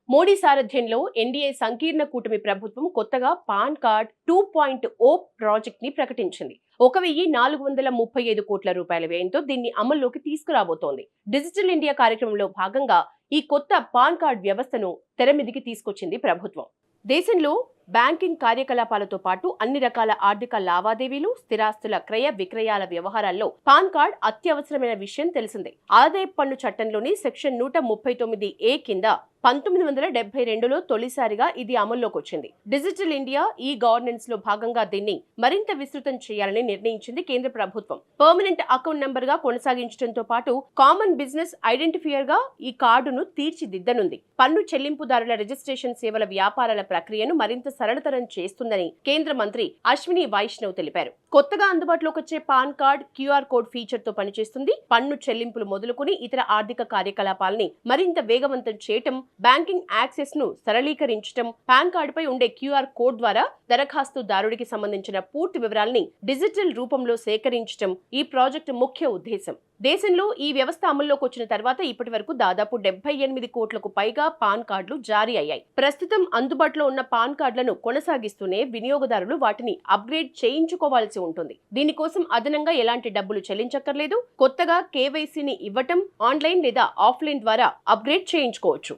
మోడీ సారథ్యంలో ఎన్డీఏ సంకీర్ణ కూటమి ప్రభుత్వం కొత్తగా పాన్ కార్డ్ 2.0 ప్రాజెక్ట్ ని ప్రకటించింది. 1,435 కోట్ల రూపాయల వ్యయంతో దీన్ని అమల్లోకి తీసుకురాబోతోంది. డిజిటల్ ఇండియా కార్యక్రమంలో భాగంగా ఈ కొత్త పాన్ కార్డ్ వ్యవస్థను తెరమీదికి తీసుకొచ్చింది ప్రభుత్వం. దేశంలో బ్యాంకింగ్ కార్యకలాపాలతో పాటు అన్ని రకాల ఆర్థిక లావాదేవీలు, స్థిరాస్తుల క్రయ విక్రయాల వ్యవహారాల్లో పాన్ కార్డ్ అత్యవసరమైన విషయం తెలిసిందే. ఆదాయపు పన్ను చట్టంలోని సెక్షన్ 139A కింద 1972లో తొలిసారిగా ఇది అమల్లోకి వచ్చింది. డిజిటల్ ఇండియా ఈ గవర్నెన్స్ లో భాగంగా దీన్ని మరింత విస్తృతం చేయాలని నిర్ణయించింది కేంద్ర ప్రభుత్వం. పర్మనెంట్ అకౌంట్ నంబర్ గా కొనసాగించడంతో పాటు కామన్ బిజినెస్ ఐడెంటిఫైయర్ గా ఈ కార్డును తీర్చిదిద్దనుంది. పన్ను చెల్లింపుదారుల రిజిస్ట్రేషన్ సేవల వ్యాపారాల ప్రక్రియను మరింత సరళతరం చేస్తుందని కేంద్ర మంత్రి అశ్విని వైష్ణవ్ తెలిపారు. కొత్తగా అందుబాటులోకి వచ్చే pan card QR code feature తో పనిచేస్తుంది. పన్ను చెల్లింపులు మొదలుకొని ఇతర ఆర్థిక కార్యకలాపాలని మరింత వేగవంతం చేయటం, బ్యాంకింగ్ యాక్సెస్ ను సరళీకరించడం, పాన్ కార్డుపై ఉండే క్యూఆర్ కోడ్ ద్వారా దరఖాస్తుదారుడికి సంబంధించిన పూర్తి వివరాల్ని డిజిటల్ రూపంలో సేకరించడం ఈ ప్రాజెక్టు ముఖ్య ఉద్దేశం. దేశంలో ఈ వ్యవస్థ అమల్లోకి వచ్చిన తర్వాత ఇప్పటి వరకు దాదాపు 78 కోట్లకు పైగా పాన్ కార్డులు జారీ అయ్యాయి. ప్రస్తుతం అందుబాటులో ఉన్న పాన్ కార్డులను కొనసాగిస్తూనే వినియోగదారులు వాటిని అప్గ్రేడ్ చేయించుకోవాల్సి ఉంటుంది. దీనికోసం అదనంగా ఎలాంటి డబ్బులు చెల్లించక్కర్లేదు. కొత్తగా కేవైసీని ఇవ్వటం, ఆన్లైన్ లేదా ఆఫ్లైన్ ద్వారా అప్గ్రేడ్ చేయించుకోవచ్చు.